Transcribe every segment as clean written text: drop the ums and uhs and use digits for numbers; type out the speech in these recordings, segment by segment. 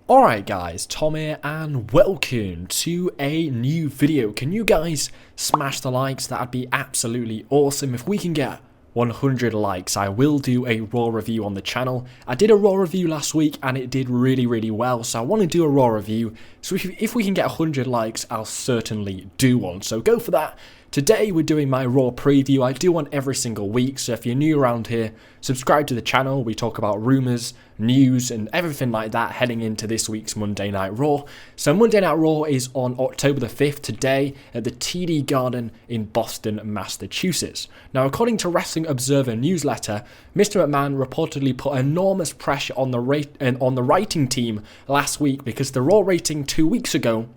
Alright guys, Tom here and welcome to a new video. Can you guys smash the likes? That'd be absolutely awesome. If we can get 100 likes, I will do a Raw review on the channel. I did a Raw review last week and it did really well, so I want to do a Raw review. So if we can get 100 likes, I'll certainly do one. So go for that. Today we're doing my Raw preview. I do one every single week, so if you're new around here, subscribe to the channel. We talk about rumours, news and everything like that heading into this week's Monday Night Raw. So Monday Night Raw is on October the 5th today at the TD Garden in Boston, Massachusetts. Now according to Wrestling Observer newsletter, Mr. McMahon reportedly put enormous pressure on the writing team last week because the Raw rating 2 weeks ago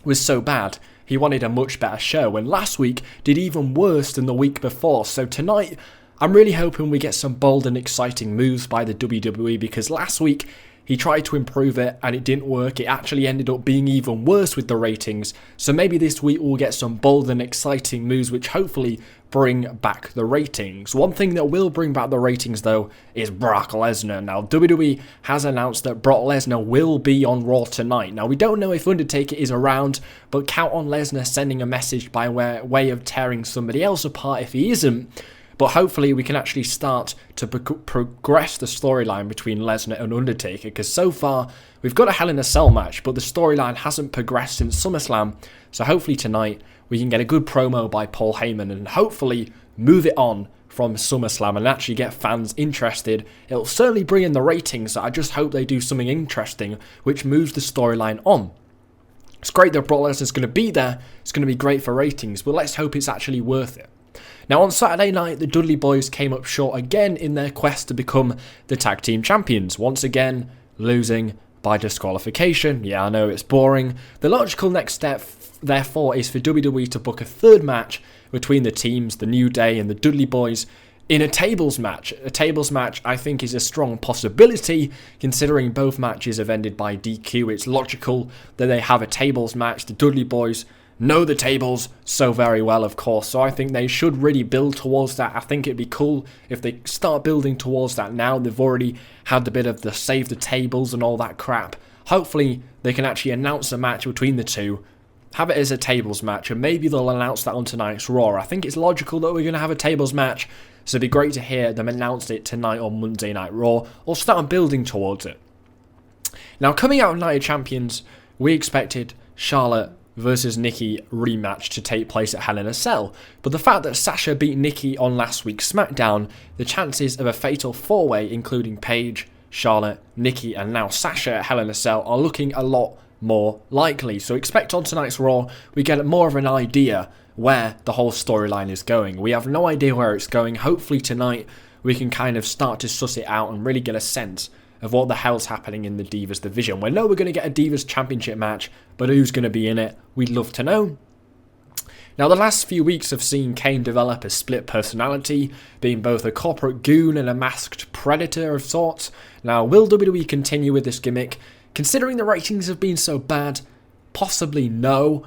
was so bad. He wanted a much better show, and last week did even worse than the week before. So tonight, I'm really hoping we get some bold and exciting moves by the WWE, because last week he tried to improve it and it didn't work. It actually ended up being even worse with the ratings. So maybe this week we'll get some bold and exciting moves which hopefully bring back the ratings. One thing that will bring back the ratings though is Brock Lesnar. Now WWE has announced that Brock Lesnar will be on Raw tonight. Now we don't know if Undertaker is around, but count on Lesnar sending a message by way of tearing somebody else apart if he isn't. But hopefully we can actually start to progress the storyline between Lesnar and Undertaker, because so far we've got a Hell in a Cell match, but the storyline hasn't progressed since SummerSlam. So hopefully tonight we can get a good promo by Paul Heyman and hopefully move it on from SummerSlam and actually get fans interested. It'll certainly bring in the ratings, so I just hope they do something interesting which moves the storyline on. It's great that Brock Lesnar's going to be there, it's going to be great for ratings, but let's hope it's actually worth it. Now on Saturday night, the Dudley Boys came up short again in their quest to become the tag team champions, once again losing by disqualification. Yeah, I know it's boring. The logical next step therefore is for WWE to book a third match between the teams, the New Day and the Dudley Boys, in a tables match. A tables match I think is a strong possibility, considering both matches have ended by DQ. It's logical that they have a tables match. The Dudley Boys know the tables so very well, of course, so I think they should really build towards that. I think it'd be cool if they start building towards that now. They've already had a bit of the save the tables and all that crap. Hopefully they can actually announce a match between the two, have it as a tables match, and maybe they'll announce that on tonight's Raw. I think it's logical that we're going to have a tables match, so it'd be great to hear them announce it tonight on Monday Night Raw, or start building towards it. Now coming out of Night of Champions, we expected Charlotte versus Nikki rematch to take place at Hell in a Cell, but the fact that Sasha beat Nikki on last week's SmackDown, the chances of a fatal four-way including Paige, Charlotte, Nikki and now Sasha at Hell in a Cell are looking a lot more likely. So expect on tonight's Raw we get more of an idea where the whole storyline is going. We have no idea where it's going. Hopefully tonight we can kind of start to suss it out and really get a sense of what the hell's happening in the Divas division. We know we're going to get a Divas Championship match, but who's going to be in it? We'd love to know. Now, the last few weeks have seen Kane develop a split personality, being both a corporate goon and a masked predator of sorts. Now, will WWE continue with this gimmick? Considering the ratings have been so bad, possibly no,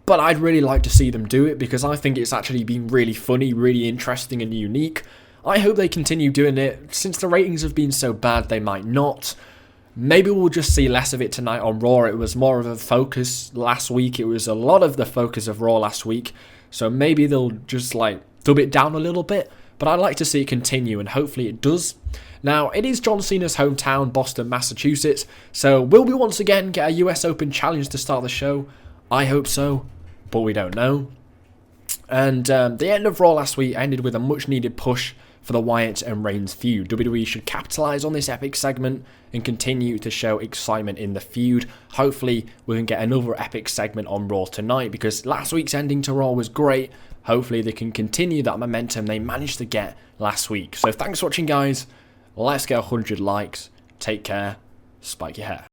but I'd really like to see them do it because I think it's actually been really funny, really interesting and unique. I hope they continue doing it. Since the ratings have been so bad, they might not. Maybe we'll just see less of it tonight on Raw. It was more of a focus last week. It was a lot of the focus of Raw last week. So maybe they'll just dub it down a little bit. But I'd like to see it continue, and hopefully it does. Now, it is John Cena's hometown, Boston, Massachusetts. So will we once again get a US Open challenge to start the show? I hope so, but we don't know. And the end of Raw last week ended with a much needed push for the Wyatt and Reigns feud. WWE should capitalise on this epic segment and continue to show excitement in the feud. Hopefully we can get another epic segment on Raw tonight, because last week's ending to Raw was great. Hopefully they can continue that momentum they managed to get last week. So thanks for watching guys. Let's get 100 likes. Take care. Spike your hair.